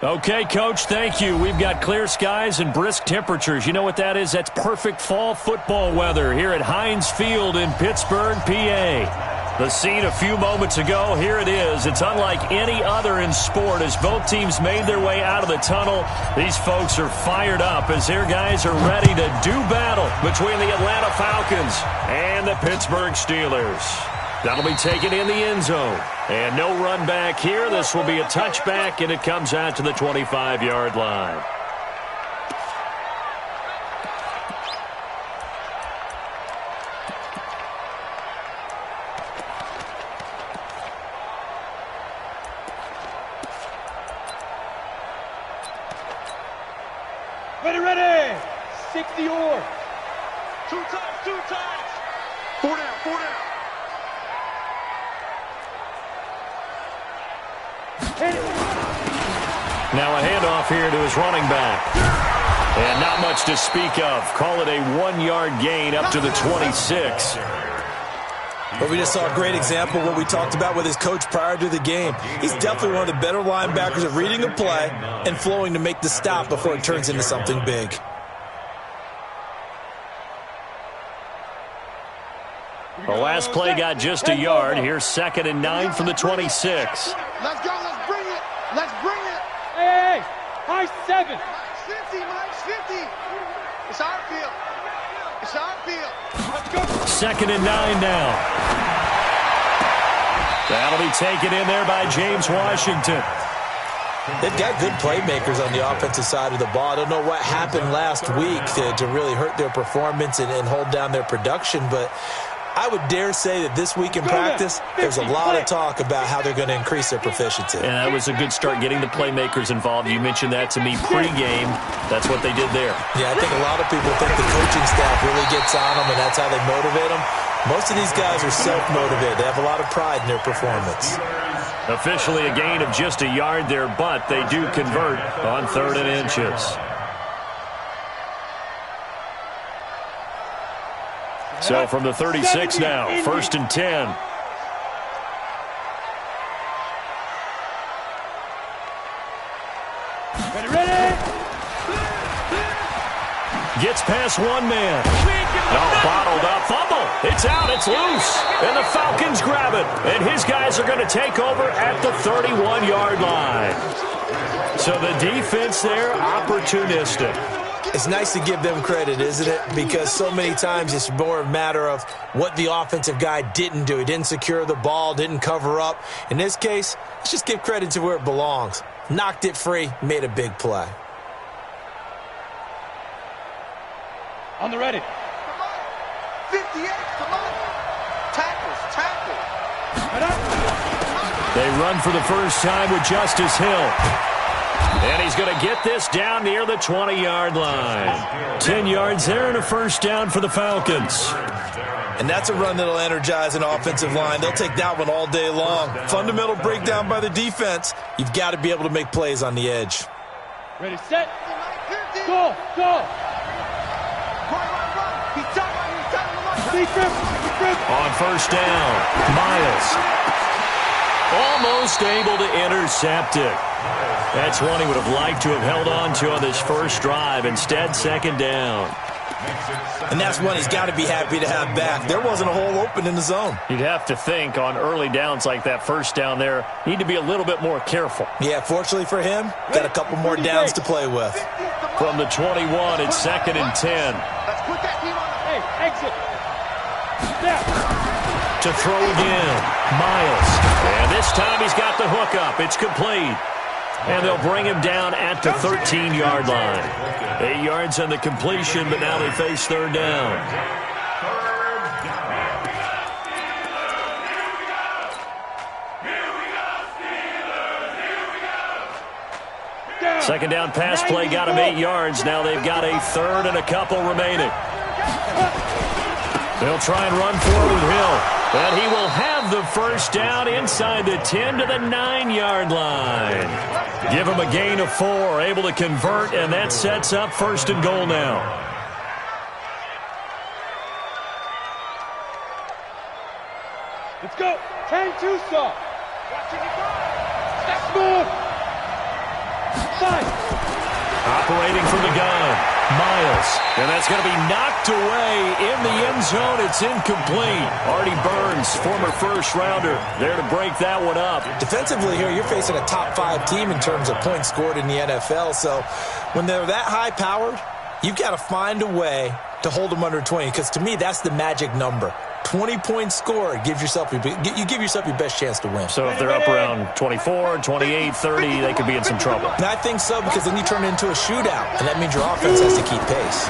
Okay, Coach, thank you. We've got clear skies and brisk temperatures. You know what that is? That's perfect fall football weather here at Heinz Field in Pittsburgh, PA. The scene a few moments ago, here it is. It's unlike any other in sport as both teams made their way out of the tunnel. These folks are fired up as their guys are ready to do battle between the Atlanta Falcons and the Pittsburgh Steelers. That'll be taken in the end zone. And no run back here. This will be a touchback, and it comes out to the 25-yard line. Ready. 60 or. Two times. Four down. Now a handoff here to his running back. And not much to speak of. Call it a 1-yard gain up to the 26. But we just saw a great example of what we talked about with his coach prior to the game. He's definitely one of the better linebackers at reading a play and flowing to make the stop before it turns into something big. The last play got just a yard. Here's 2nd and 9 from the 26. Let's go. Let's bring it. Hey. High 7. Mike's 50. It's our field. Let's go. 2nd and 9 now. That'll be taken in there by James Washington. They've got good playmakers on the offensive side of the ball. I don't know what happened last week to really hurt their performance and hold down their production, but I would dare say that this week in practice, there's a lot of talk about how they're going to increase their proficiency. And that was a good start, getting the playmakers involved. You mentioned that to me pregame. That's what they did there. Yeah, I think a lot of people think the coaching staff really gets on them, and that's how they motivate them. Most of these guys are self-motivated. They have a lot of pride in their performance. Officially a gain of just a yard there, but they do convert on 3rd and inches. So from the 36 now, 1st and 10. Ready. Gets past one man. Bottled up. Fumble. It's out. It's loose. And the Falcons grab it. And his guys are going to take over at the 31-yard line. So the defense there, opportunistic. It's nice to give them credit, isn't it? Because so many times it's more a matter of what the offensive guy didn't do. He didn't secure the ball, didn't cover up. In this case, let's just give credit to where it belongs. Knocked it free, made a big play. On the ready. 58, come on. Tackle. They run for the first time with Justice Hill. And he's going to get this down near the 20-yard line. 10 yards there and a first down for the Falcons. And that's a run that'll energize an offensive line. They'll take that one all day long. Fundamental breakdown by the defense. You've got to be able to make plays on the edge. Ready, set. Go. On first down, Miles. Almost able to intercept it. That's one he would have liked to have held on to on this first drive. Instead, 2nd down. And that's one he's got to be happy to have back. There wasn't a hole open in the zone. You'd have to think on early downs like that first down there, need to be a little bit more careful. Yeah, fortunately for him, got a couple more downs to play with. From the 21, it's 2nd and 10. Let's put that team on the exit. To throw again, Miles. And this time he's got the hook up. It's complete. And they'll bring him down at the 13-yard line. 8 yards on the completion, but now they face 3rd down. Second down pass play got him 8 yards. Now they've got a 3rd and a couple remaining. They'll try and run forward with Hill. And he will have the first down inside the 10 to the 9-yard line. Give him a gain of 4, able to convert, and that sets up 1st and goal now. Let's go. 10-2 stop. Watching it go. Step move. Operating from the gun, Miles. And that's going to be knocked away in the end zone. It's incomplete. Artie Burns, former first-rounder, there to break that one up. Defensively here, you're facing a top-5 team in terms of points scored in the NFL. So when they're that high-powered, you've got to find a way to hold them under 20, because to me, that's the magic number. 20 points scored, you give yourself your best chance to win. So if they're up around 24, 28, 30, they could be in some trouble. And I think so, because then you turn it into a shootout, and that means your offense has to keep pace.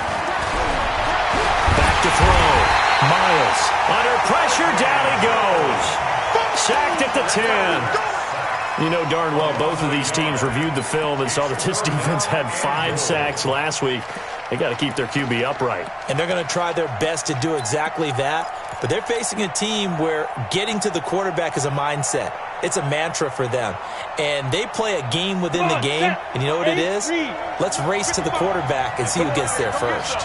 Back to throw. Miles under pressure, down he goes. Sacked at the 10. You know darn well both of these teams reviewed the film and saw that this defense had 5 sacks last week. They got to keep their QB upright. And they're going to try their best to do exactly that. But they're facing a team where getting to the quarterback is a mindset. It's a mantra for them. And they play a game within the game. And you know what it is? Let's race to the quarterback and see who gets there first.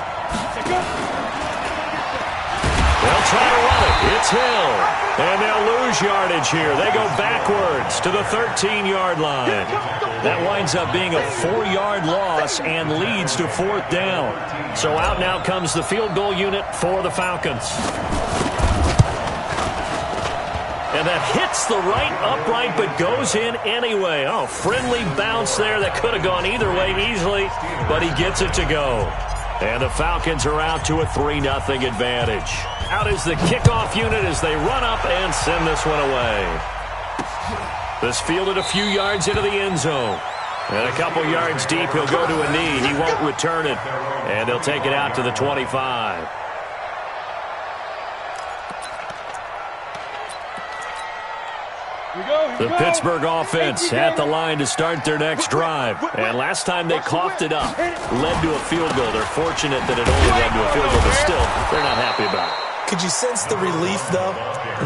They'll try to run it. It's Hill. And they'll lose yardage here. They go backwards to the 13-yard line. That winds up being a 4-yard loss and leads to 4th down. So out now comes the field goal unit for the Falcons. And that hits the right upright but goes in anyway. Oh, friendly bounce there that could have gone either way easily, but he gets it to go. And the Falcons are out to a 3-0 advantage. Out is the kickoff unit as they run up and send this one away. This fielded a few yards into the end zone. And a couple yards deep, he'll go to a knee. He won't return it. And they'll take it out to the 25. The Pittsburgh offense at the line to start their next drive. And last time they coughed it up, led to a field goal. They're fortunate that it only led to a field goal, but still, they're not happy about it. Could you sense the relief, though,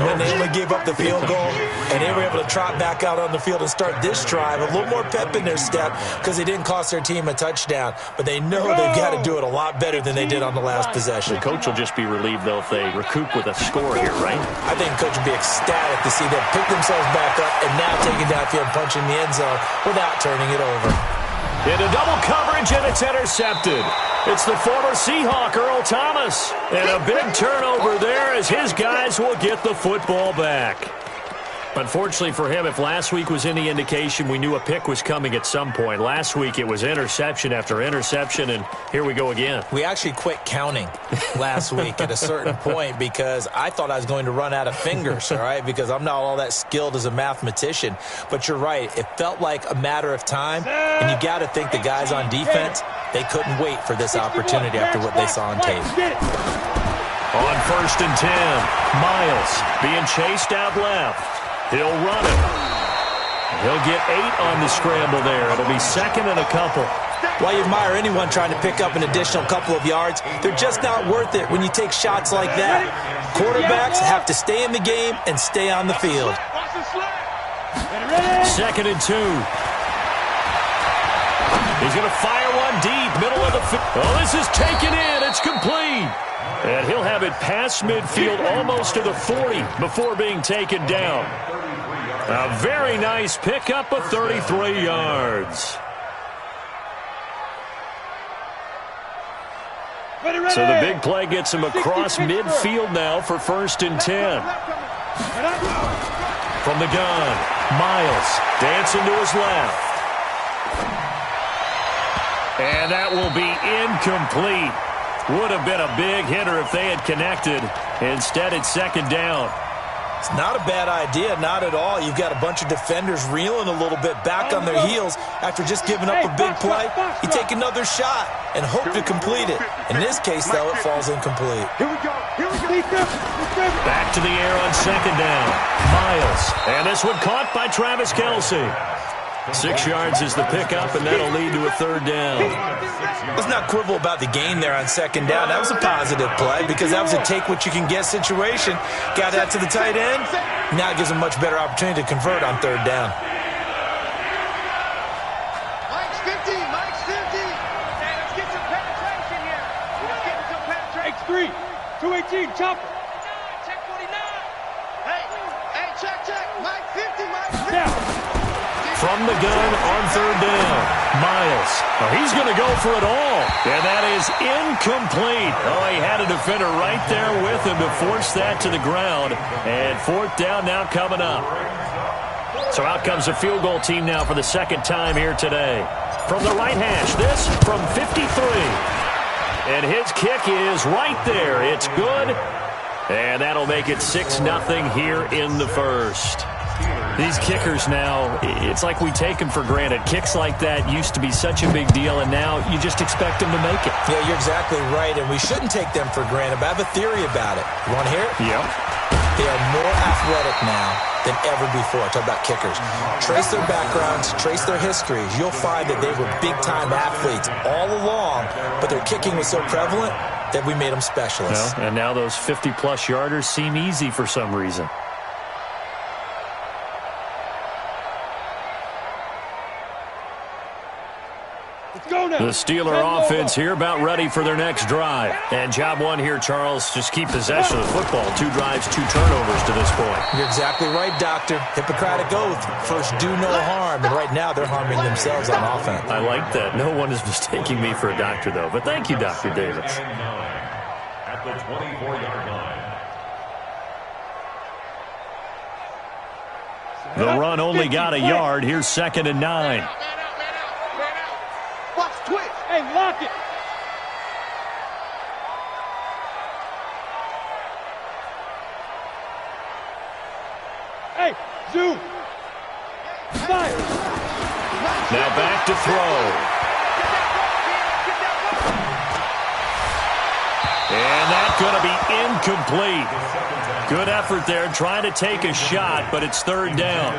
when they only gave up the field goal and they were able to trot back out on the field and start this drive? A little more pep in their step because they didn't cost their team a touchdown. But they know they've got to do it a lot better than they did on the last possession. The coach will just be relieved, though, if they recoup with a score here, right? I think the coach will be ecstatic to see them pick themselves back up and now take it downfield and punch in the end zone without turning it over. Into double coverage, and it's intercepted. It's the former Seahawk, Earl Thomas. And a big turnover there as his guys will get the football back. Unfortunately for him, if last week was any indication, we knew a pick was coming at some point. Last week it was interception after interception, and here we go again. We actually quit counting last week at a certain point because I thought I was going to run out of fingers, all right, because I'm not all that skilled as a mathematician. But you're right. It felt like a matter of time, and you got to think the guys on defense, they couldn't wait for this opportunity after what they saw on tape. On 1st and 10, Miles being chased out left. He'll run it. He'll get 8 on the scramble there. It'll be 2nd and a couple. While you admire anyone trying to pick up an additional couple of yards, they're just not worth it when you take shots like that. Quarterbacks have to stay in the game and stay on the field. 2nd and 2. He's going to fire one deep, middle of the field. Oh, this is taken in. It's complete. And he'll have it past midfield almost to the 40 before being taken down. A very nice pickup of 33 yards. So the big play gets him across midfield now for 1st and 10. From the gun, Miles dancing to his left. And that will be incomplete. Would have been a big hitter if they had connected. Instead, it's 2nd down. It's not a bad idea, not at all. You've got a bunch of defenders reeling a little bit back on their heels after just giving up a big play. You take another shot and hope to complete it. In this case, though, it falls incomplete. Here we go. Back to the air on 2nd down. Miles. And this one caught by Travis Kelce. 6 yards is the pickup, and that'll lead to a 3rd down. Let's not quibble about the gain there on 2nd down. That was a positive play because that was a take-what-you-can-get situation. Got that to the tight end. Now it gives them a much better opportunity to convert on 3rd down. Mike's 50. Mike's 50. Hey, let's get some penetration here. Let's get some penetration. X3, 218, chopper. Check 49. Hey, check. Mike 50, Mike 50. Down. from the gun on third down. Miles. Oh, he's going to go for it all. And that is incomplete. Oh, he had a defender right there with him to force that to the ground. And fourth down now coming up. So out comes a field goal team now for the second time here today. From the right hash, this from 53. And his kick is right there. It's good. And that'll make it 6-0 here in the first. These kickers now, it's like we take them for granted. Kicks like that used to be such a big deal, and now you just expect them to make it. Yeah, you're exactly right, and we shouldn't take them for granted, but I have a theory about it. You want to hear it? Yep. They are more athletic now than ever before. Talk about kickers. Trace their backgrounds, trace their histories. You'll find that they were big-time athletes all along, but their kicking was so prevalent that we made them specialists. Well, and now those 50-plus yarders seem easy for some reason. The Steeler offense here about ready for their next drive. And job one here, Charles, just keep possession of the football. 2 drives, 2 turnovers to this point. You're exactly right, Doctor. Hippocratic oath. First, do no harm. And right now, they're harming themselves on offense. I like that. No one is mistaking me for a doctor, though. But thank you, Dr. Davis. At the 24-yard line. The run only got a yard. Here's 2nd and 9. Watch, twitch. Hey, lock it. Hey, zoom. Fire. Now back to throw. And that's going to be incomplete. Good effort there, trying to take a shot, but it's 3rd down.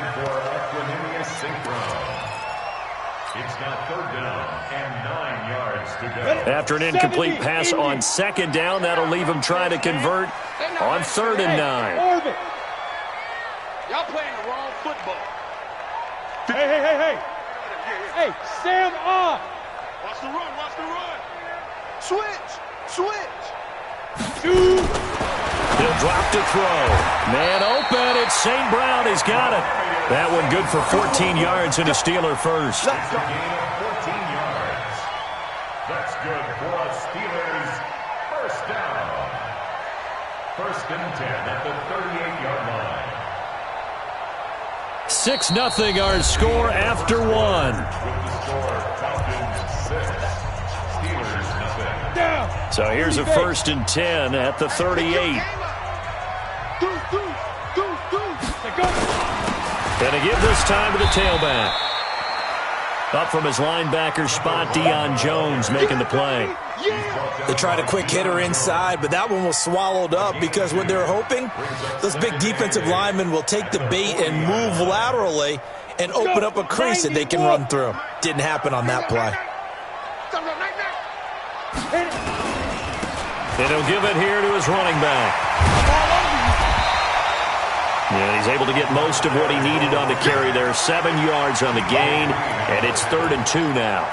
It's got 3rd down and 9 yards to go. After an incomplete pass on 2nd down, that'll leave him trying to convert on 3rd and 9. Orbit. Y'all playing the wrong football. Hey. Hey, Sam off. Watch the run, watch the run. Switch. He'll drop to throw. Man open. It's St. Brown. He's got it. That one good for 14 yards and a Steeler first. That's a gain of 14 yards. That's good for a Steelers first down. 1st and 10 at the 38-yard line. 6-0 our score after 1. With the score, Falcons 6, Steelers nothing. Down. So here's a 1st and 10 at the 38. And to give this time to the tailback. Up from his linebacker spot, Deion Jones making the play. They tried a quick hitter inside, but that one was swallowed up because what they're hoping, those big defensive linemen will take the bait and move laterally and open up a crease that they can run through. Didn't happen on that play. And he'll give it here to his running back. And he's able to get most of what he needed on the carry there. 7 yards on the gain, and it's 3rd and 2 now.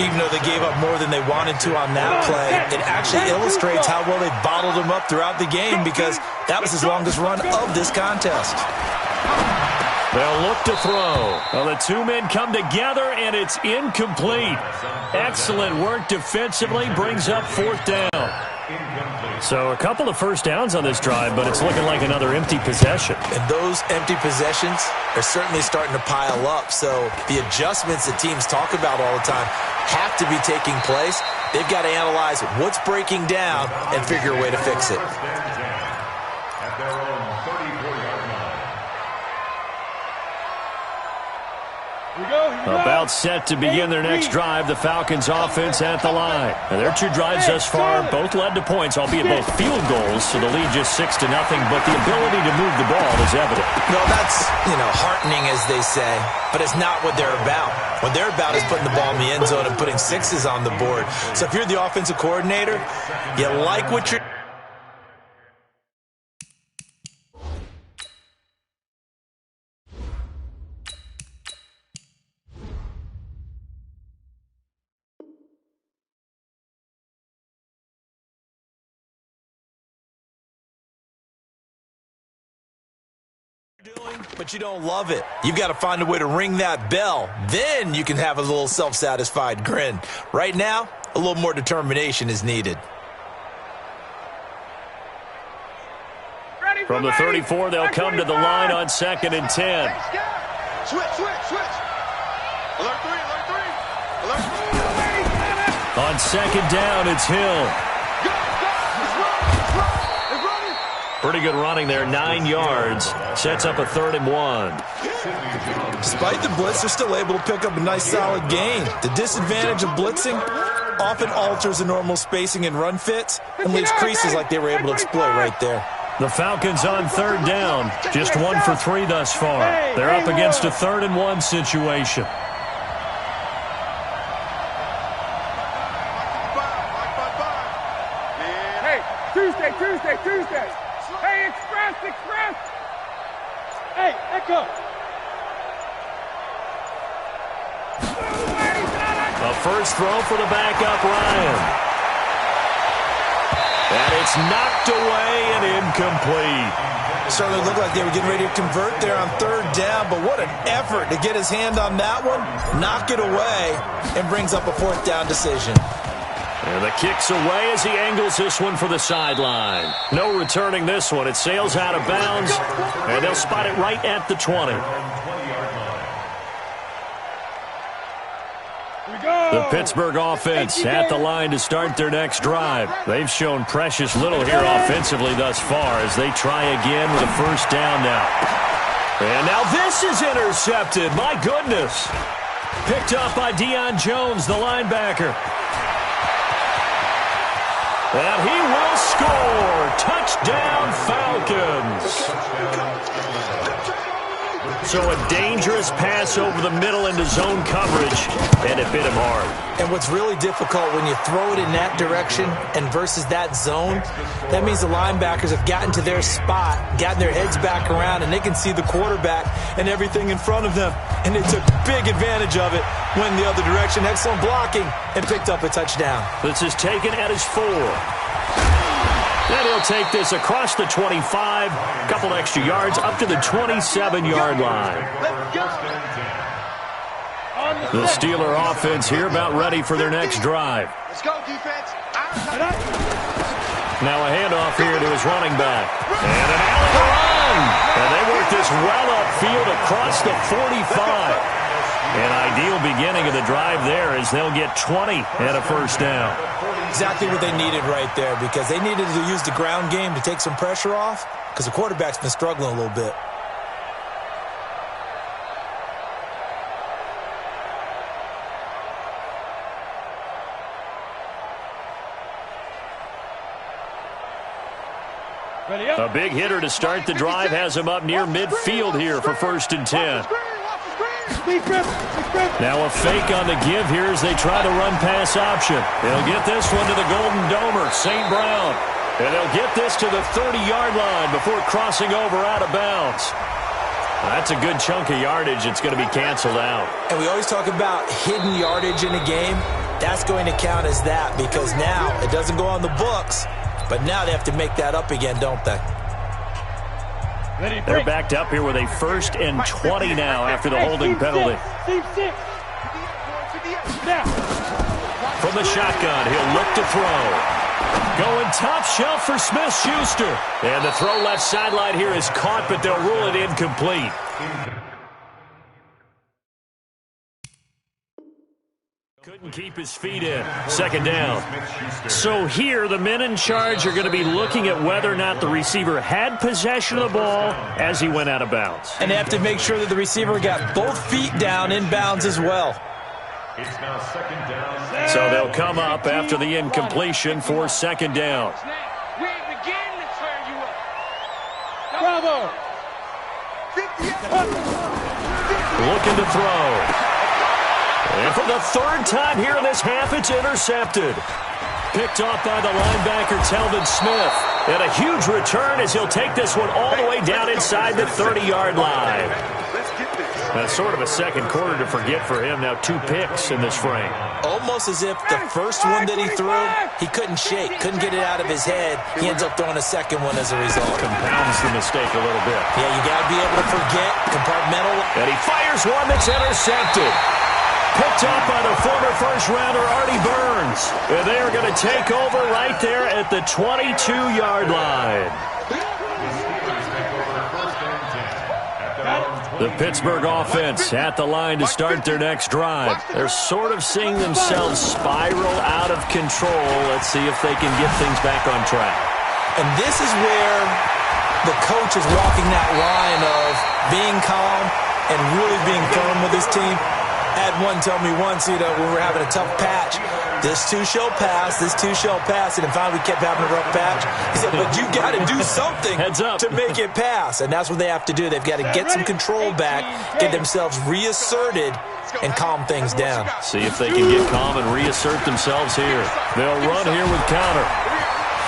Even though they gave up more than they wanted to on that play, it actually illustrates how well they bottled him up throughout the game because that was his longest run of this contest. They'll look to throw. Well, the 2 men come together, and it's incomplete. Excellent work defensively, brings up 4th down. So a couple of first downs on this drive, but it's looking like another empty possession. And those empty possessions are certainly starting to pile up. So the adjustments that teams talk about all the time have to be taking place. They've got to analyze what's breaking down and figure a way to fix it. At their own 34-yard line. About set to begin their next drive, the Falcons offense at the line. And their 2 drives thus far both led to points, albeit both field goals, so the lead just 6-0, but the ability to move the ball is evident. Well, that's, heartening, as they say, but it's not what they're about. What they're about is putting the ball in the end zone and putting 6s on the board. So if you're the offensive coordinator, you like what you're But you don't love it. You've got to find a way to ring that bell. Then you can have a little self-satisfied grin. Right now, a little more determination is needed. From the 34, they'll come to the line on 2nd and 10. Switch. Alert 3. On 2nd down, it's Hill. Pretty good running there, 9 yards. Sets up a 3rd and 1. Despite the blitz, they're still able to pick up a nice solid gain. The disadvantage of blitzing often alters the normal spacing and run fits and leaves creases like they were able to exploit right there. The Falcons on 3rd down. Just 1 for 3 thus far. They're up against a 3rd and 1 situation. Tuesday. Hey, Express. Hey, Echo. A first throw for the backup, Ryan. And it's knocked away and incomplete. Certainly looked like they were getting ready to convert there on 3rd down, but what an effort to get his hand on that one, knock it away, and brings up a 4th down decision. And the kick's away as he angles this one for the sideline. No returning this one. It sails out of bounds, and they'll spot it right at the 20. The Pittsburgh offense at the line to start their next drive. They've shown precious little here offensively thus far as they try again with a 1st down now. And now this is intercepted. My goodness. Picked up by Deion Jones, the linebacker. And he will score. Touchdown, Falcons. So a dangerous pass over the middle into zone coverage, and it hit him hard. And what's really difficult when you throw it in that direction and versus that zone, that means the linebackers have gotten to their spot, gotten their heads back around, and they can see the quarterback and everything in front of them. And they took big advantage of it, went the other direction, excellent blocking, and picked up a touchdown. This is taken at his 4. Then he'll take this across the 25, a couple extra yards, up to the 27-yard line. The Steeler offense here about ready for their next drive. Let's go, defense. Now a handoff here to his running back. And an alley run! And they work this well upfield across the 45. An ideal beginning of the drive there as they'll get 20 and a 1st down. Exactly what they needed right there because they needed to use the ground game to take some pressure off because the quarterback's been struggling a little bit. A big hitter to start the drive has him up near midfield here for 1st and 10. Now a fake on the give here as they try the run-pass option. They'll get this one to the Golden Domer, St. Brown. And they'll get this to the 30-yard line before crossing over out of bounds. That's a good chunk of yardage. It's going to be canceled out. And we always talk about hidden yardage in a game. That's going to count as that because now it doesn't go on the books, but now they have to make that up again, don't they? They're backed up here with a 1st and 20 now after the holding penalty. From the shotgun, he'll look to throw. Going top shelf for Smith-Schuster. And the throw left sideline here is caught, but they'll rule it incomplete. Couldn't keep his feet in. 2nd down. So here, the men in charge are going to be looking at whether or not the receiver had possession of the ball as he went out of bounds. And they have to make sure that the receiver got both feet down in bounds as well. It's now 2nd down. So they'll come up after the incompletion for 2nd down. We ain't beginning to turn you up. Bravo. Looking to throw. And for the 3rd time here in this half, it's intercepted. Picked off by the linebacker, Telvin Smith. And a huge return as he'll take this one all the way down inside the 30-yard line. Let's get this. Sort of a second quarter to forget for him. Now 2 picks in this frame. Almost as if the first one that he threw, he couldn't shake, couldn't get it out of his head. He ends up throwing a second one as a result. Compounds the mistake a little bit. Yeah, you got to be able to forget, compartmentalize. And he fires one that's intercepted. Picked up by the former first-rounder Artie Burns. And they are going to take over right there at the 22-yard line. The Pittsburgh offense at the line to start their next drive. They're sort of seeing themselves spiral out of control. Let's see if they can get things back on track. And this is where the coach is walking that line of being calm and really being firm with his team. I had one tell me once, when we were having a tough patch, this too shall pass, this too shall pass, and finally we kept having a rough patch. He said, but you got to do something to make it pass, and that's what they have to do. They've got to get some control back, get themselves reasserted, and calm things down. See if they can get calm and reassert themselves here. They'll run here with Connor.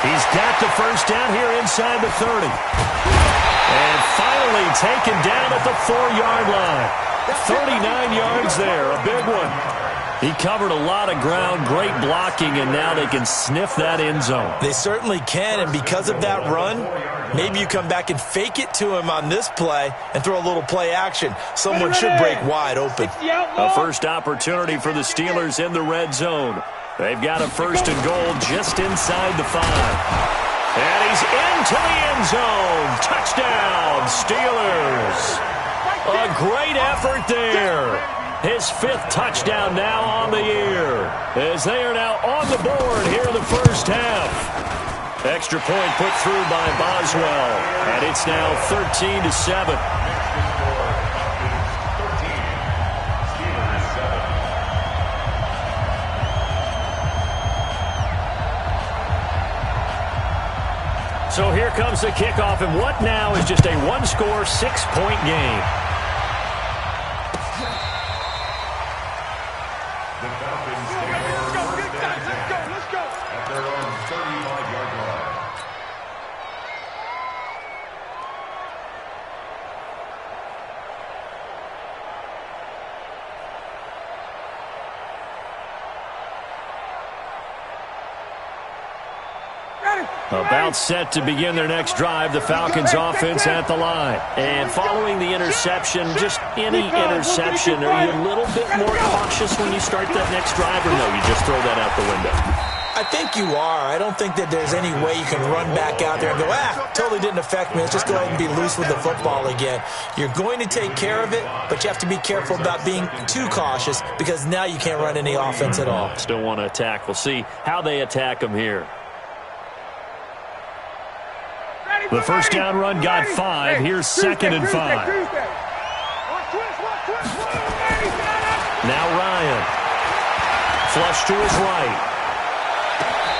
He's got the first down here inside the 30. And finally taken down at the 4-yard line. 39 yards there, a big one. He covered a lot of ground, great blocking, and now they can sniff that end zone. They certainly can, and because of that run, maybe you come back and fake it to him on this play and throw a little play action. Someone should break wide open. A first opportunity for the Steelers in the red zone. They've got a first and goal just inside the 5. And he's into the end zone. Touchdown, Steelers. A great effort there. His 5th touchdown now on the year, as they are now on the board here in the first half. Extra point put through by Boswell, and it's now 13-7. So here comes the kickoff, and what now is just a one-score, 6-point game. About set to begin their next drive, the Falcons offense at the line. And following the interception, just any interception, are you a little bit more cautious when you start that next drive, or no, you just throw that out the window? I think you are. I don't think that there's any way you can run back out there and go, totally didn't affect me. Let's just go ahead and be loose with the football again. You're going to take care of it, but you have to be careful about being too cautious because now you can't run any offense at all. Still want to attack. We'll see how they attack them here. The first down run got 5. Here's 2nd and 5. Now Ryan. Flush to his right.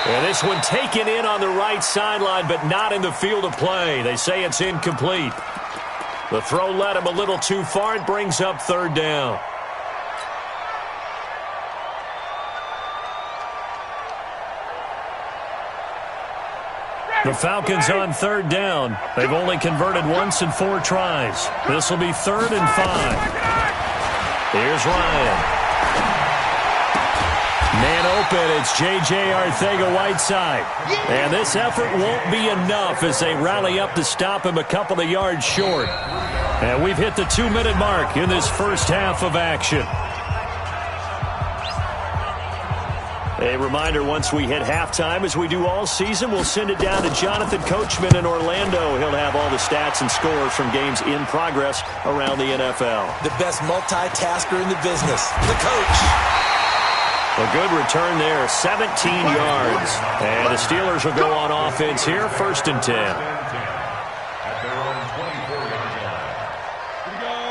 And this one taken in on the right sideline, but not in the field of play. They say it's incomplete. The throw led him a little too far. It brings up 3rd down. The Falcons on 3rd down. They've only converted once in 4 tries. This will be 3rd and 5. Here's Ryan. Man open, it's J.J. Arcega-Whiteside. And this effort won't be enough as they rally up to stop him a couple of yards short. And we've hit the 2-minute mark in this first half of action. A reminder, once we hit halftime, as we do all season, we'll send it down to Jonathan Coachman in Orlando. He'll have all the stats and scores from games in progress around the NFL. The best multitasker in the business, the coach. A good return there, 17 yards. And the Steelers will go on offense here, 1st and 10.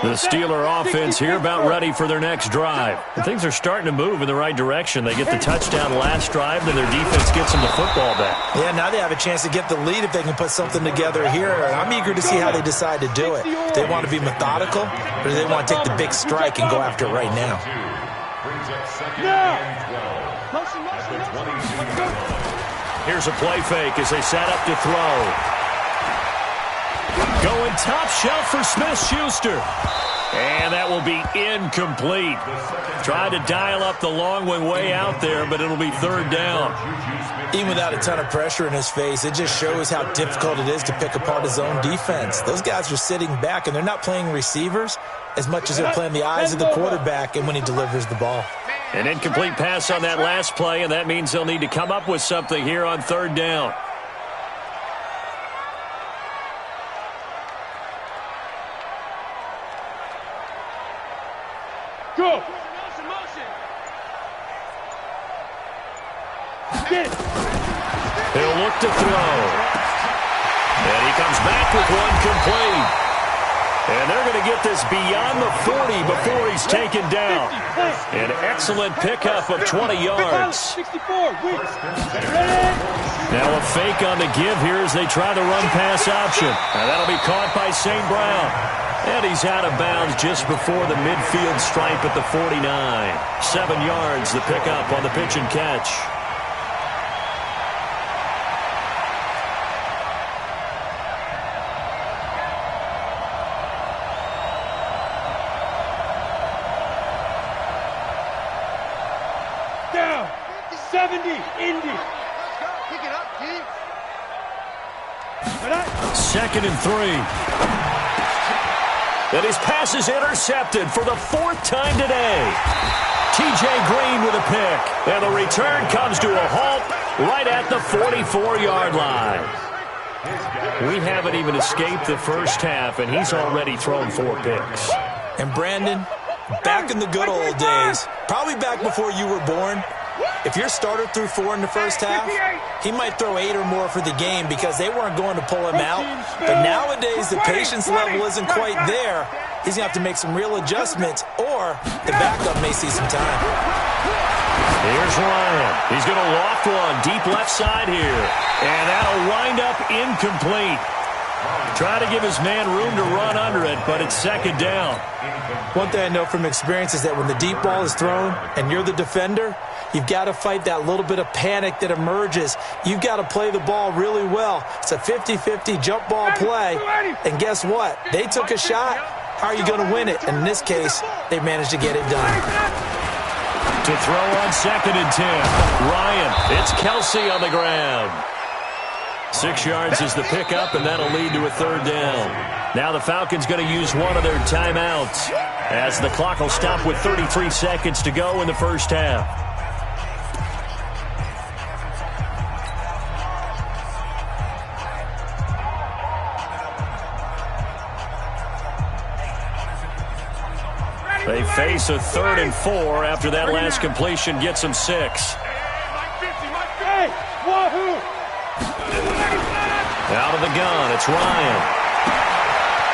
The Steeler offense here about ready for their next drive. And things are starting to move in the right direction. They get the touchdown last drive, then their defense gets them the football back. Yeah, now they have a chance to get the lead if they can put something together here. I'm eager to see how they decide to do it. Do they want to be methodical, or do they want to take the big strike and go after it right now? Here's a play fake as they set up to throw. Going top shelf for Smith-Schuster. And that will be incomplete. Tried to dial up the long one way out there, but it'll be third down. Even without a ton of pressure in his face, it just shows how difficult it is to pick apart his own defense. Those guys are sitting back, and they're not playing receivers as much as they're playing the eyes of the quarterback and when he delivers the ball. An incomplete pass on that last play, and that means they'll need to come up with something here on third down. Go. Motion, motion. Get it. He'll look to throw. And he comes back with one complete. And they're going to get this beyond the 40 before he's taken down. An excellent pickup of 20 yards. 64. Ready? Now a fake on the give here as they try the run-pass option. And that'll be caught by St. Brown. And he's out of bounds just before the midfield stripe at the 49. 7 yards, the pickup on the pitch and catch. Down. 70. Indy. Pick it up, G. Second and 3. And his pass is intercepted for the 4th time today. T.J. Green with a pick. And the return comes to a halt right at the 44-yard line. We haven't even escaped the first half, and he's already thrown 4 picks. And Brandon, back in the good old days, probably back before you were born, if your starter threw 4 in the first half, he might throw 8 or more for the game because they weren't going to pull him out. But nowadays, the patience level isn't quite there. He's going to have to make some real adjustments, or the backup may see some time. Here's Ryan. He's going to loft one deep left side here. And that'll wind up incomplete. Try to give his man room to run under it, but it's second down. One thing I know from experience is that when the deep ball is thrown and you're the defender, you've got to fight that little bit of panic that emerges. You've got to play the ball really well. It's a 50-50 jump ball play. And guess what? They took a shot. How are you going to win it? And in this case, they managed to get it done. To throw on second and 10. Ryan, it's Kelsey on the ground. 6 yards is the pickup, and that'll lead to a third down. Now the Falcons going to use one of their timeouts as the clock will stop with 33 seconds to go in the first half. They face a 3rd and 4 after that last completion gets them 6. Hey, wahoo! Out of the gun, it's Ryan.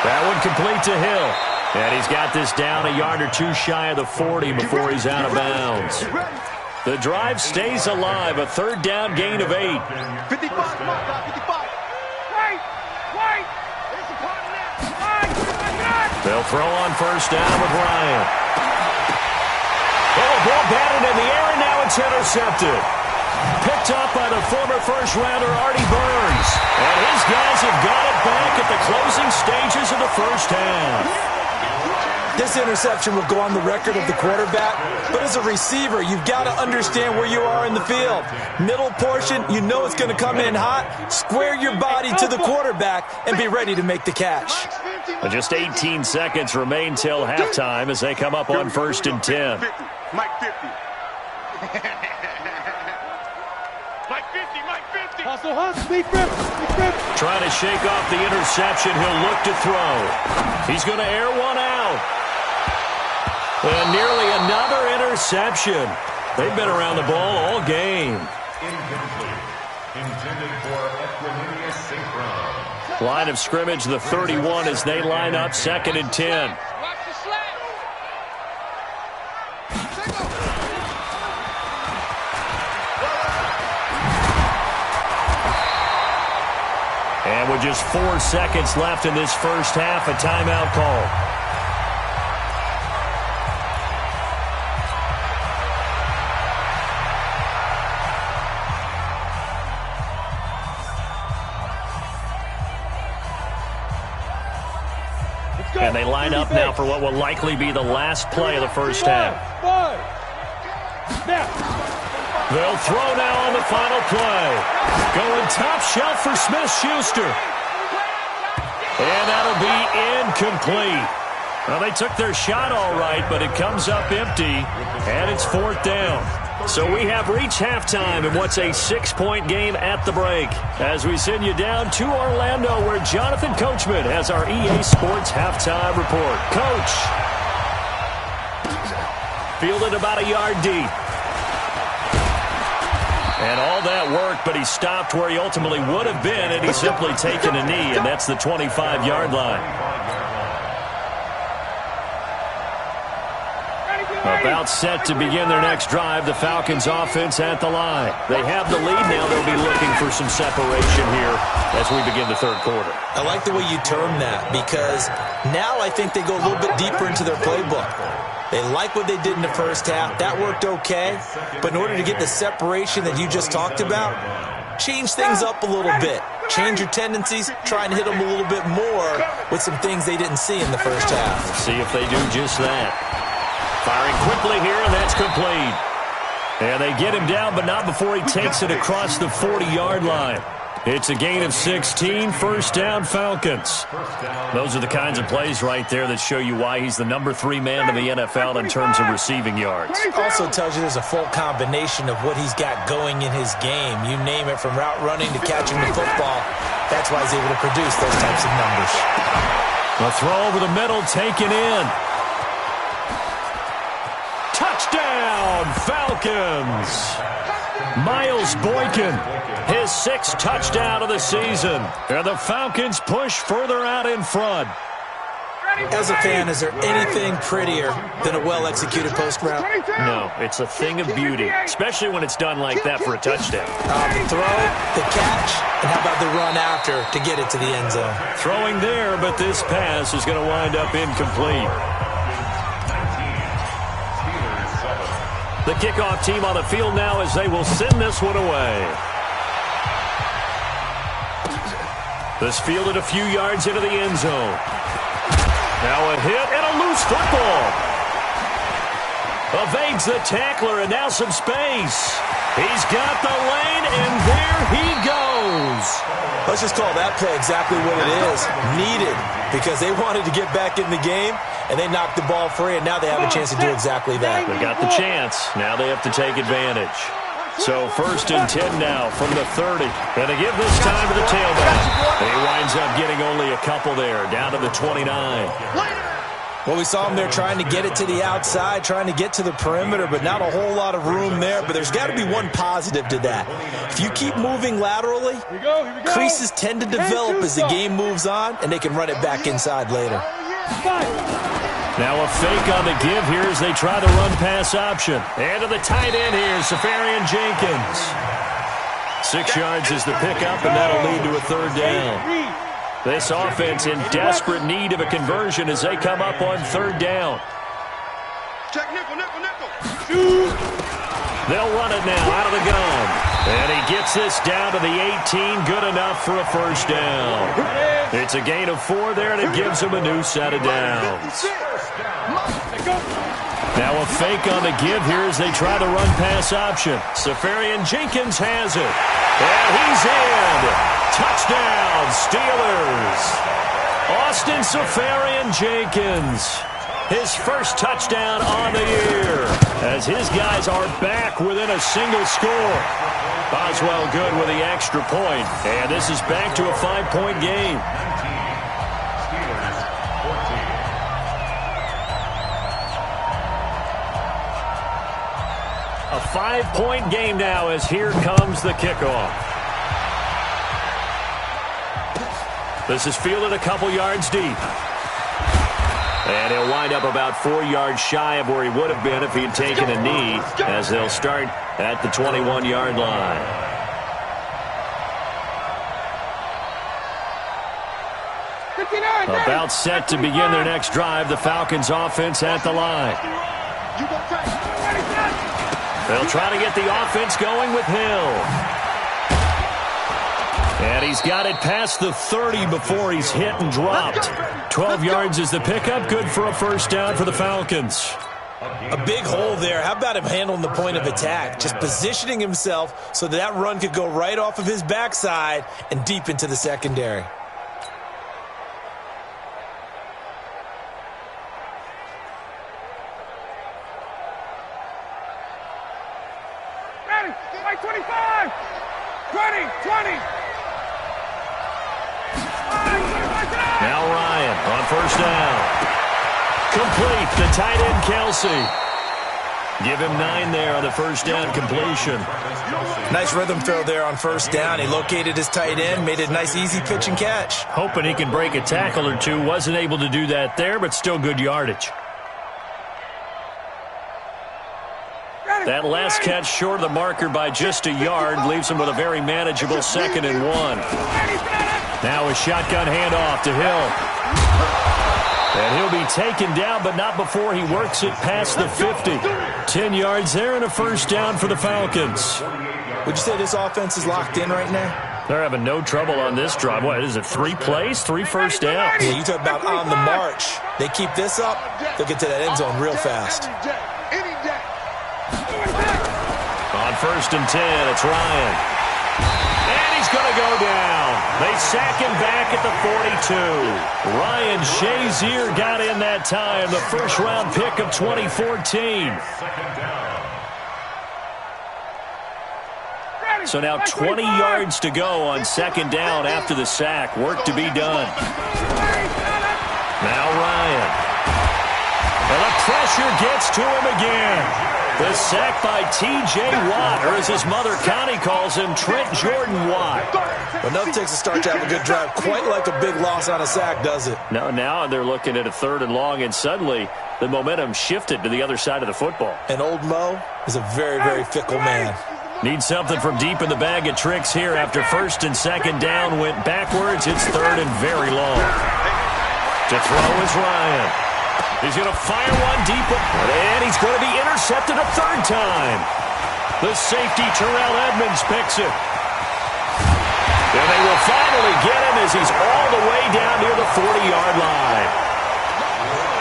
That one complete to Hill. And he's got this down a yard or 2 shy of the 40 before he's out of bounds. The drive stays alive, a 3rd down gain of 8. 55, come on, 55. Wait! There's a part of that. They'll throw on first down with Ryan. Oh, ball batted in the air, and now it's intercepted. Picked up by the former first-rounder Artie Burns. And his guys have got it back at the closing stages of the first half. This interception will go on the record of the quarterback, but as a receiver, you've got to understand where you are in the field. Middle portion, you know it's going to come in hot. Square your body to the quarterback and be ready to make the catch. And just 18 seconds remain till halftime as they come up on 1st and 10. Mike 50. Mike 50. Hustle, hustle, lead grip. Trying to shake off the interception. He'll look to throw. He's going to air one out. And nearly another interception. They've been around the ball all game. Incomplete. Intended for Equanimeous St. Brown. Line of scrimmage, the 31 as they line up 2nd and 10. Watch the slap. And with just 4 seconds left in this first half, a timeout call. And they line up now for what will likely be the last play of the first half. They'll throw now on the final play. Going top shelf for Smith-Schuster. And that'll be incomplete. Well, they took their shot all right, but it comes up empty, and it's 4th down. So we have reached halftime in what's a 6-point game at the break. As we send you down to Orlando, where Jonathan Coachman has our EA Sports halftime report. Coach. Fielded about a yard deep. And all that work, but he stopped where he ultimately would have been, and he's simply taken a knee, and that's the 25-yard line. About set to begin their next drive, the Falcons offense at the line. They have the lead now. They'll be looking for some separation here as we begin the third quarter. I like the way you term that, because now I think they go a little bit deeper into their playbook. They like what they did in the first half. That worked okay. But in order to get the separation that you just talked about, change things up a little bit. Change your tendencies, try and hit them a little bit more with some things they didn't see in the first half. Let's see if they do just that. Firing quickly here, and that's complete. And they get him down, but not before he takes it across the 40-yard line. It's a gain of 16, first down Falcons. Those are the kinds of plays right there that show you why he's the number 3 man in the NFL in terms of receiving yards. Also tells you there's a full combination of what he's got going in his game. You name it, from route running to catching the football. That's why he's able to produce those types of numbers. A throw over the middle, taken in. Touchdown, Falcons! Miles Boykin, his 6th touchdown of the season. And the Falcons push further out in front. As a fan, is there anything prettier than a well-executed post route? No, it's a thing of beauty, especially when it's done like that for a touchdown. The throw, the catch, and how about the run after to get it to the end zone? Throwing there, but this pass is going to wind up incomplete. The kickoff team on the field now as they will send this one away. This fielded a few yards into the end zone. Now a hit and a loose football. Evades the tackler, and now some space. He's got the lane, and there he goes. Let's just call that play exactly what it is. Needed, because they wanted to get back in the game, and they knocked the ball free, and now they have a chance to do exactly that. They got the chance. Now they have to take advantage. So 1st and 10 now from the 30. And to give this time to the tailback. He winds up getting only a couple there, down to the 29. Well, we saw him there trying to get it to the outside, trying to get to the perimeter, but not a whole lot of room there. But there's got to be one positive to that. If you keep moving laterally, creases tend to develop as the game moves on, and they can run it back inside later. Now a fake on the give here as they try the run-pass option. And to the tight end here, Safarian Jenkins. 6 yards is the pickup, and that'll lead to a 3rd down. This offense in desperate need of a conversion as they come up on 3rd down. Check nickel, nickel, nickel. They'll run it now out of the gun. And he gets this down to the 18, good enough for a 1st down. It's a gain of 4 there, and it gives them a new set of downs. Now a fake on the give here as they try the run-pass option. Safarian Jenkins has it. And he's in. Touchdown, Steelers. Austin Safarian Jenkins. His 1st touchdown on the year as his guys are back within a single score. Boswell good with the extra point. And this is back to a 5-point game. A 5-point game now as here comes the kickoff. This is fielded a couple yards deep. And he'll wind up about 4 yards shy of where he would have been if he had taken a knee, as they'll start at the 21-yard line. About set to begin their next drive, the Falcons offense at the line. They'll try to get the offense going with Hill. And he's got it past the 30 before he's hit and dropped. 12 yards is the pickup. Good for a first down for the Falcons. A big hole there. How about him handling the point of attack? Just positioning himself so that run could go right off of his backside and deep into the secondary. Ready, like 25, 20. Now Ryan on first down. Complete, the tight end Kelsey. Give him 9 there on the first down completion. Nice rhythm throw there on first down. He located his tight end, made it a nice easy pitch and catch. Hoping he can break a tackle or two. Wasn't able to do that there, but still good yardage. That last catch short of the marker by just a yard leaves him with a very manageable 2nd and 1. Now a shotgun handoff to Hill. And he'll be taken down, but not before he works it past the 50. 10 yards there and a first down for the Falcons. Would you say this offense is locked in right now? They're having no trouble on this drive. What is it, 3 plays, 3 first downs? Yeah, you talk about on the march. They keep this up, they'll get to that end zone real fast. On first and 10, it's Ryan. And he's going to go down. They sack him back at the 42. Ryan Shazier got in that time, the first-round pick of 2014. So now 20 yards to go on 2nd down after the sack. Work to be done. Now Ryan. And the pressure gets to him again. The sack by T.J. Watt, or as his mother Connie calls him, Trent Jordan Watt. But nothing takes a start to have a good drive quite like a big loss on a sack, does it? Now they're looking at a 3rd and long, and suddenly the momentum shifted to the other side of the football. And old Mo is a very, very fickle man. Needs something from deep in the bag of tricks here after 1st and 2nd down went backwards. It's 3rd and very long. To throw is Ryan. He's going to fire one deep, and he's going to be intercepted a 3rd time. The safety, Terrell Edmonds, picks it. And they will finally get him as he's all the way down near the 40-yard line.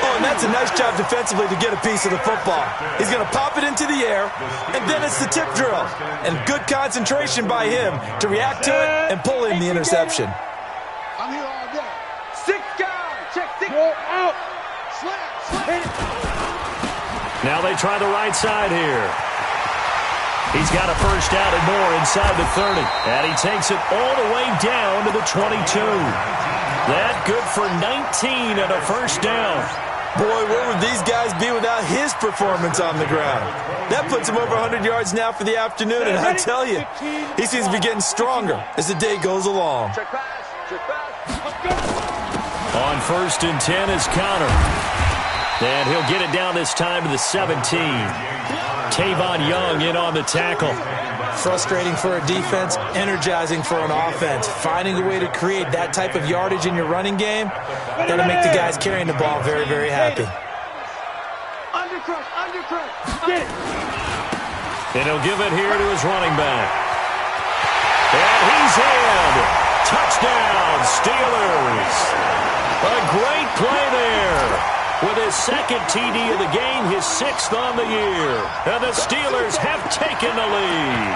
Oh, and that's a nice job defensively to get a piece of the football. He's going to pop it into the air, and then it's the tip drill. And good concentration by him to react to it and pull in the interception. I'm here all day. 6 guys. Check 6. Go out. Now they try the right side here. He's got a first down and more inside the 30. And he takes it all the way down to the 22. That good for 19 and a first down. Boy, where would these guys be without his performance on the ground? That puts him over 100 yards now for the afternoon, and I tell you, he seems to be getting stronger as the day goes along. On 1st and 10 is Connor. And he'll get it down this time to the 17. Tavon Young in on the tackle. Frustrating for a defense, energizing for an offense. Finding a way to create that type of yardage in your running game, that'll make the guys carrying the ball very, very happy. And he'll give it here to his running back. And he's in. Touchdown, Steelers. A great play there. With his 2nd TD of the game, his 6th on the year. And the Steelers have taken the lead.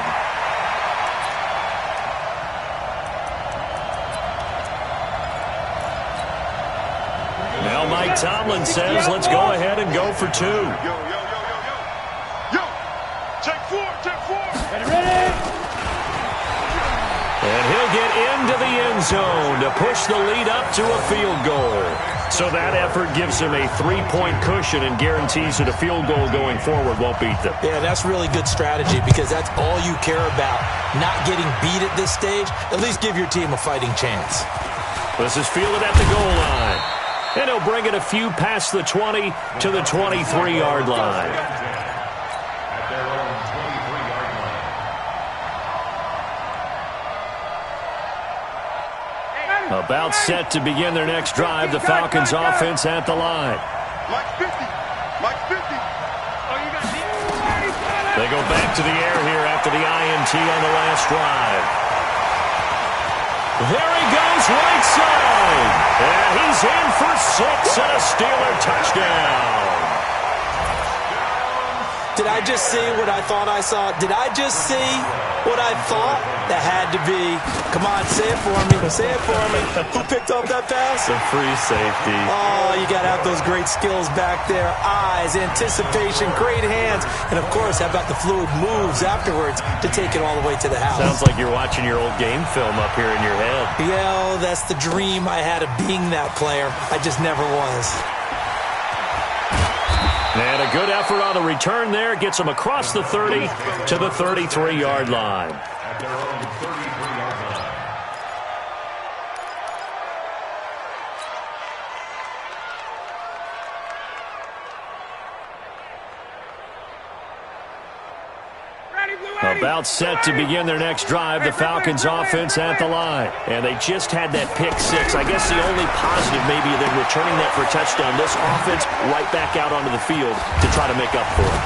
Now Mike Tomlin says, let's go ahead and go for 2. Yo, check 4. Ready? And he'll get into the end zone to push the lead up to a field goal. So that effort gives him a 3-point cushion and guarantees that a field goal going forward won't beat them. Yeah, that's really good strategy because that's all you care about. Not getting beat at this stage. At least give your team a fighting chance. This is fielded at the goal line. And he'll bring it a few past the 20 to the 23-yard line. About set to begin their next drive. The Falcons offense at the line. Mike 50. They go back to the air here after the INT on the last drive. There he goes, right side. And he's in for 6 and a Steeler touchdown. Did I just see what I thought I saw? Did I just see what I thought? That had to be. Come on, say it for me. Say it for me. Who picked up that pass? The free safety. Oh, you got to have those great skills back there. Eyes, anticipation, great hands. And, of course, how about the fluid moves afterwards to take it all the way to the house? Sounds like you're watching your old game film up here in your head. Yeah, that's the dream I had of being that player. I just never was. And a good effort on the return there. Gets him across the 30 to the 33-yard line. At their own 33-yard line. About set to begin their next drive, the Falcons offense at the line. And they just had that pick 6. I guess the only positive maybe than returning that for a touchdown. This offense right back out onto the field to try to make up for it.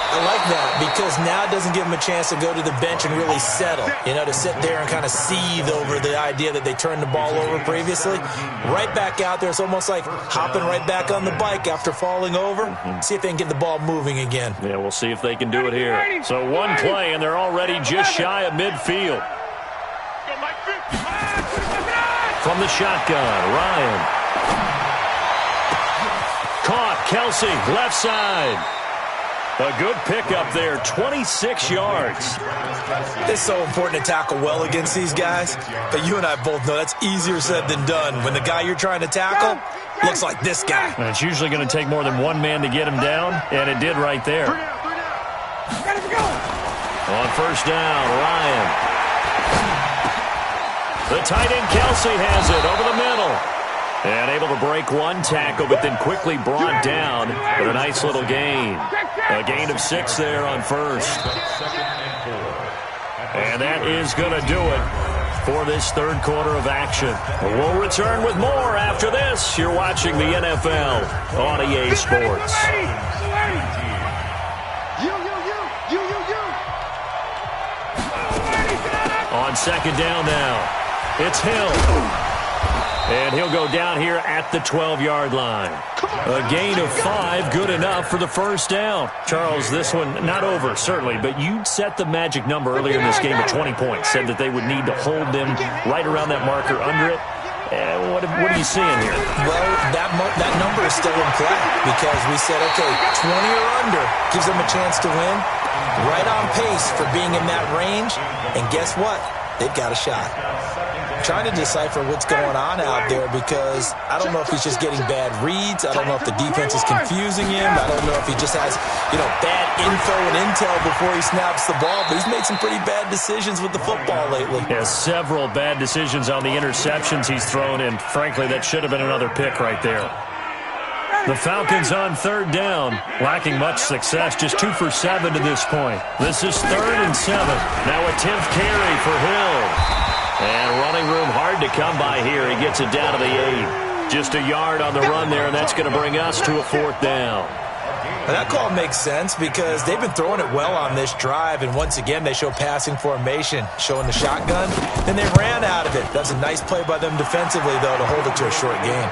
I like that because now it doesn't give them a chance to go to the bench and really settle, to sit there and kind of seethe over the idea that they turned the ball over previously. Right back out there. It's almost like hopping right back on the bike after falling over. See if they can get the ball moving again. Yeah, we'll see if they can do it here. So one play, and they're already just shy of midfield. From the shotgun, Ryan. Caught, Kelsey, left side. A good pickup there, 26 yards. It's so important to tackle well against these guys, but you and I both know that's easier said than done. When the guy you're trying to tackle looks like this guy. And it's usually going to take more than one man to get him down, and it did right there. On first down, Ryan. The tight end Kelsey has it over the middle. And able to break one tackle, but then quickly brought down with a nice little gain. A gain of 6 there on first. And that is going to do it for this third quarter of action. We'll return with more after this. You're watching the NFL on EA Sports. On second down now, it's Hill. And he'll go down here at the 12-yard line. A gain of 5, good enough for the first down. Charles, this one not over, certainly, but you set the magic number earlier in this game at 20 points. Said that they would need to hold them right around that marker under it. What are you seeing here? Well, that number is still in play because we said, okay, 20 or under gives them a chance to win. Right on pace for being in that range. And guess what? They've got a shot. Trying to decipher what's going on out there because I don't know if he's just getting bad reads. I don't know if the defense is confusing him. I don't know if he just has, bad info and intel before he snaps the ball. But he's made some pretty bad decisions with the football lately. Yeah, several bad decisions on the interceptions he's thrown, and frankly, that should have been another pick right there. The Falcons on third down, lacking much success, just 2 for 7 to this point. This is 3rd and 7. Now a 10th carry for Hill. And running room hard to come by here. He gets it down to the 8. Just a yard on the run there, and that's going to bring us to a 4th down. And that call makes sense because they've been throwing it well on this drive, and once again they show passing formation, showing the shotgun, and they ran out of it. That's a nice play by them defensively, though, to hold it to a short game.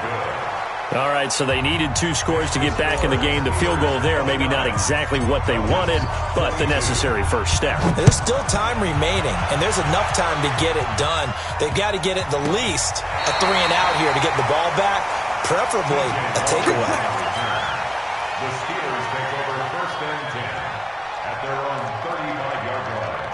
All right, so they needed 2 scores to get back in the game. The field goal there, maybe not exactly what they wanted, but the necessary first step. There's still time remaining, and there's enough time to get it done. They've got to get it the least a 3 and out here to get the ball back, preferably a takeaway. The Steelers take over 1st and 10 at their own 35-yard line.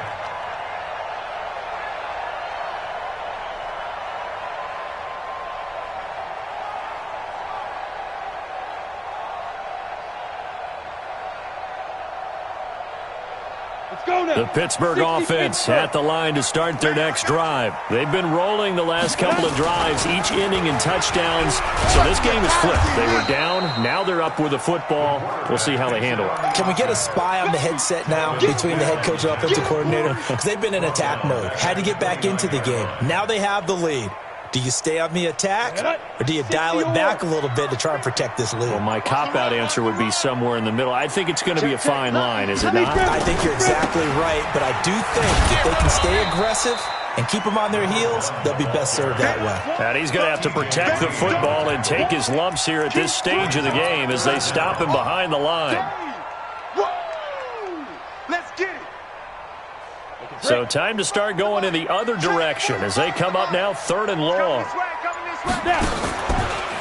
The Pittsburgh offense at the line to start their next drive. They've been rolling the last couple of drives, each inning in touchdowns. So this game is flipped. They were down. Now they're up with the football. We'll see how they handle it. Can we get a spy on the headset now between the head coach and offensive coordinator? Because they've been in attack mode. Had to get back into the game. Now they have the lead. Do you stay on the attack, or do you dial it back a little bit to try and protect this lead? Well, my cop-out answer would be somewhere in the middle. I think it's going to be a fine line, is it not? I think you're exactly right, but I do think if they can stay aggressive and keep them on their heels, they'll be best served that way. And he's going to have to protect the football and take his lumps here at this stage of the game as they stop him behind the line. Let's get it. So time to start going in the other direction as they come up now 3rd and long.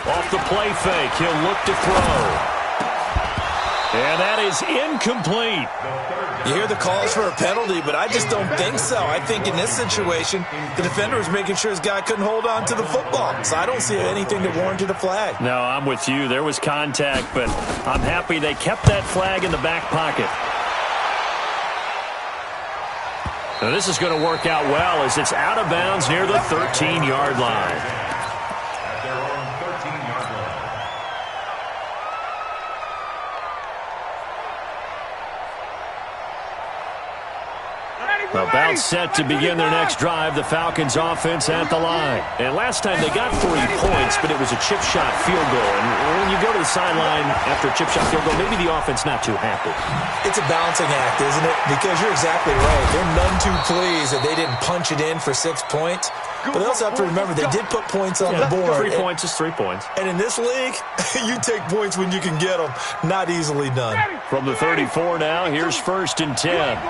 Off the play fake, he'll look to throw. And that is incomplete. You hear the calls for a penalty, but I just don't think so. I think in this situation, the defender was making sure his guy couldn't hold on to the football. So I don't see anything that warranted a flag. No, I'm with you. There was contact, but I'm happy they kept that flag in the back pocket. Now this is going to work out well as it's out of bounds near the 13-yard line. About set to begin their next drive, the Falcons offense at the line. And last time they got 3 points, but it was a chip shot field goal. And when you go to the sideline after a chip shot field goal, maybe the offense not too happy. It's a balancing act, isn't it? Because you're exactly right. They're none too pleased that they didn't punch it in for 6 points. But they also have to remember they did put points on the board. 3 points is 3 points. And in this league, you take points when you can get them. Not easily done. From the 34 now, here's 1st and 10.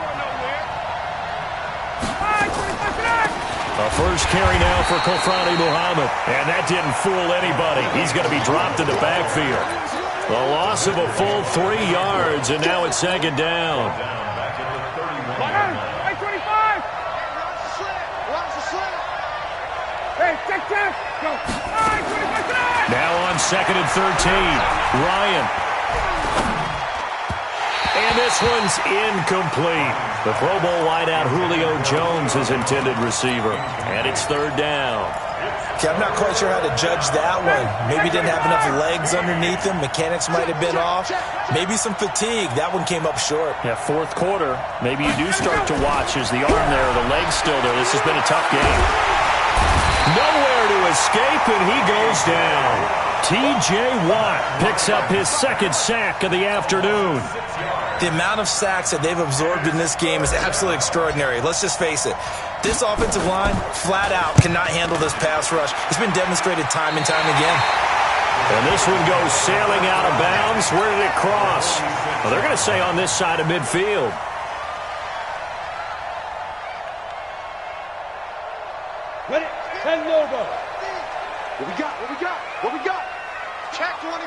A first carry now for Kofrani Muhammad. And that didn't fool anybody. He's going to be dropped in the backfield. The loss of a full 3 yards, and now it's 2nd down. Now on 2nd and 13. Ryan. And this one's incomplete. The Pro Bowl wideout Julio Jones is intended receiver. And it's 3rd down. Okay, I'm not quite sure how to judge that one. Maybe didn't have enough legs underneath him. Mechanics might have been off. Maybe some fatigue. That one came up short. Yeah, 4th quarter. Maybe you do start to watch as the arm there, the leg's still there. This has been a tough game. Nowhere to escape, and he goes down. T.J. Watt picks up his 2nd sack of the afternoon. The amount of sacks that they've absorbed in this game is absolutely extraordinary. Let's just face it. This offensive line, flat out, cannot handle this pass rush. It's been demonstrated time and time again. And this one goes sailing out of bounds. Where did it cross? Well, they're going to say on this side of midfield. Ready? Send over. What we got? What we got? What we got? Check 24.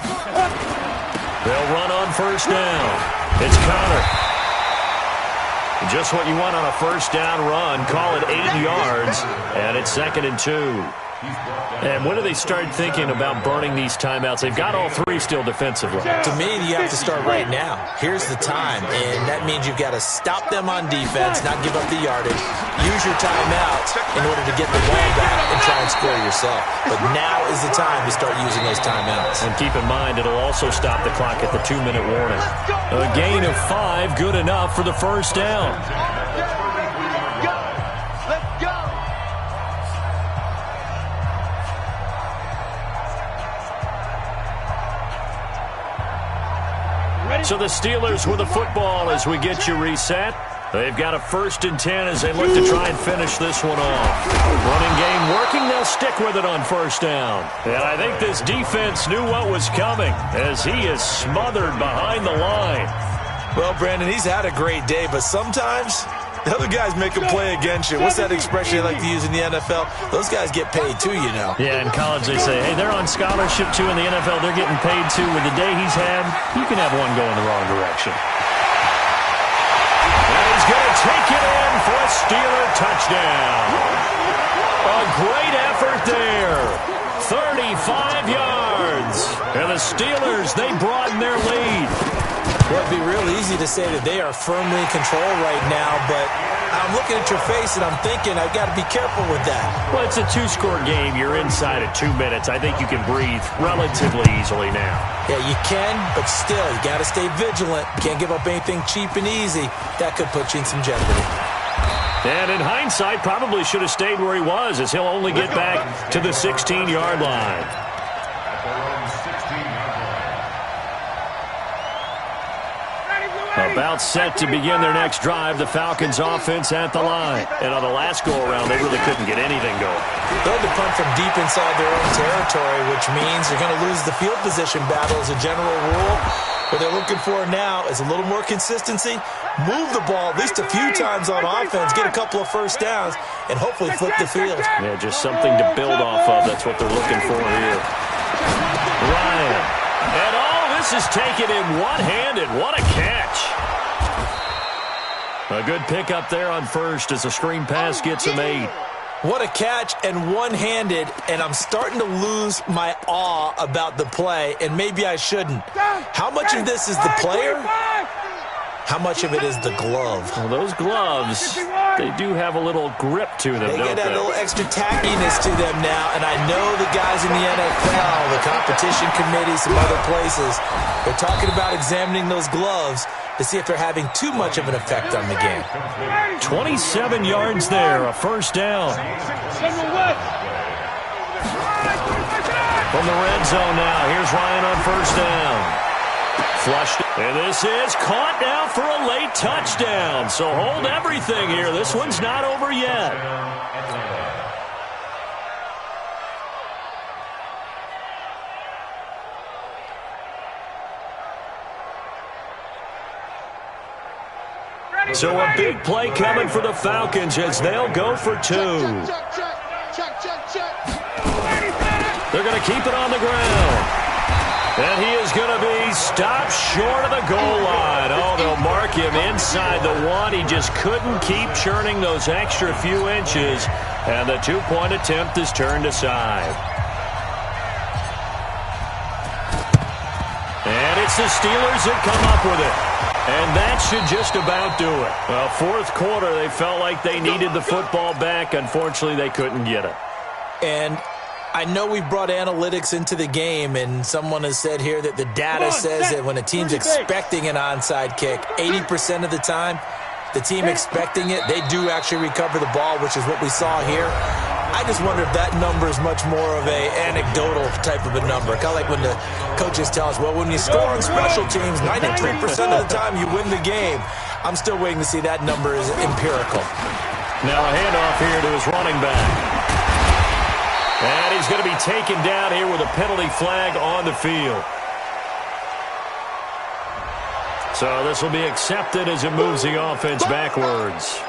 They'll run on 1st down. It's Connor. Just what you want on a 1st down run. Call it 8 yards. And it's 2nd and 2. And when do they start thinking about burning these timeouts? They've got all 3 still defensively. To me, you have to start right now. Here's the time, and that means you've got to stop them on defense, not give up the yardage. Use your timeouts in order to get the ball back and try and score yourself. But now is the time to start using those timeouts. And keep in mind, it'll also stop the clock at the 2-minute warning. A gain of 5, good enough for the 1st down. So the Steelers with the football as we get you reset. They've got a 1st and 10 as they look to try and finish this one off. Running game working. They'll stick with it on 1st down. And I think this defense knew what was coming as he is smothered behind the line. Well, Brandon, he's had a great day, but sometimes the other guys make a play against you. What's that expression they like to use in the NFL? Those guys get paid too, you know. Yeah, in college they say, hey, they're on scholarship too. In the NFL, they're getting paid too. With the day he's had, you can have one go in the wrong direction. And he's going to take it in for a Steeler touchdown. A great effort there. 35 yards. And the Steelers, they broaden their lead. Well, it'd be real easy to say that they are firmly in control right now, but I'm looking at your face and I'm thinking I've got to be careful with that. Well, it's a 2-score game. You're inside at 2 minutes. I think you can breathe relatively easily now. Yeah, you can, but still, you got to stay vigilant. Can't give up anything cheap and easy. That could put you in some jeopardy. And in hindsight, probably should have stayed where he was as he'll only get back to the 16-yard line. About set to begin their next drive, the Falcons offense at the line. And on the last go-around, they really couldn't get anything going. They'll have to punt from deep inside their own territory, which means they're going to lose the field position battle as a general rule. What they're looking for now is a little more consistency, move the ball at least a few times on offense, get a couple of first downs, and hopefully flip the field. Yeah, just something to build off of. That's what they're looking for here. Ryan. And this is taken in one-handed. What a catch. A good pickup there on first as a screen pass gets him 8. What a catch and one-handed, and I'm starting to lose my awe about the play, and maybe I shouldn't. How much of this is the player? How much of it is the glove? Well, those gloves, they do have a little grip to them, They don't get they? a little extra tackiness to them now, and I know the guys in the NFL, the competition committee, some other places, they're talking about examining those gloves to see if they're having too much of an effect on the game. 27 yards there, a first down. From the red zone now, here's Ryan on first down. Flushed, and this is caught now for a late touchdown. So hold everything here. This one's not over yet. So a big play coming for the Falcons as they'll go for 2. They're going to keep it on the ground. And he is going to be stopped short of the goal line. Oh, they'll mark him inside the 1. He just couldn't keep churning those extra few inches. And the 2-point attempt is turned aside. And it's the Steelers that come up with it. And that should just about do it. Well, fourth quarter, they felt like they needed the football back. Unfortunately, they couldn't get it. And I know we brought analytics into the game, and someone has said here that the data says that when a team's expecting an onside kick, 80% of the time, the team expecting it, they do actually recover the ball, which is what we saw here. I just wonder if that number is much more of a anecdotal type of a number. Kind of like when the coaches tell us, well, when you score on special teams, 93% of the time you win the game. I'm still waiting to see that number is empirical. Now a handoff here to his running back. And he's going to be taken down here with a penalty flag on the field. So this will be accepted as it moves the offense backwards.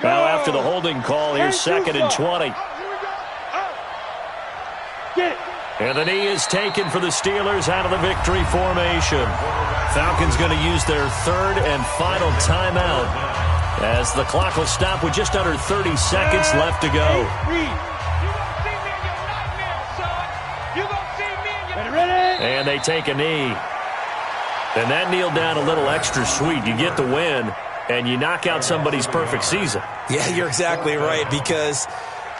Now after the holding call, here's 2nd and 20. And the knee is taken for the Steelers out of the victory formation. Falcons going to use their 3rd and final timeout as the clock will stop with just under 30 seconds left to go. And they take a knee. And that kneel down a little extra sweet. You get the win, and you knock out somebody's perfect season. Yeah, you're exactly right, because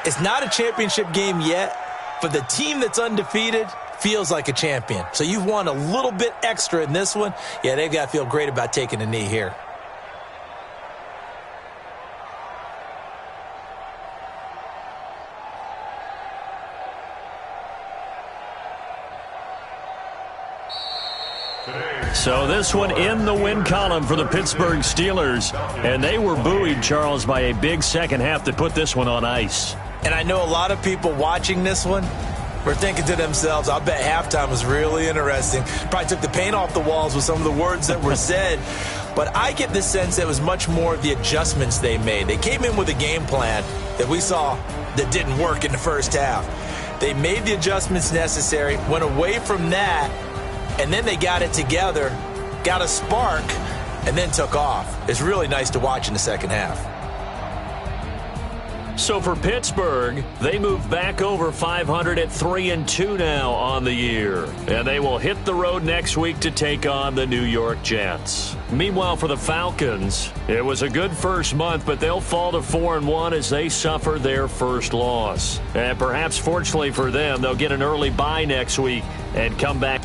it's not a championship game yet, but the team that's undefeated feels like a champion. So you've won a little bit extra in this one. Yeah, they've got to feel great about taking a knee here. So this one in the win column for the Pittsburgh Steelers. And they were buoyed, Charles, by a big second half that put this one on ice. And I know a lot of people watching this one were thinking to themselves, I'll bet halftime was really interesting. Probably took the paint off the walls with some of the words that were said. But I get the sense that it was much more of the adjustments they made. They came in with a game plan that we saw that didn't work in the first half. They made the adjustments necessary, went away from that, and then they got it together, got a spark, and then took off. It's really nice to watch in the second half. So for Pittsburgh, they move back over 500 at 3-2 now on the year. And they will hit the road next week to take on the New York Jets. Meanwhile, for the Falcons, it was a good first month, but they'll fall to 4-1 as they suffer their first loss. And perhaps fortunately for them, they'll get an early bye next week and come back.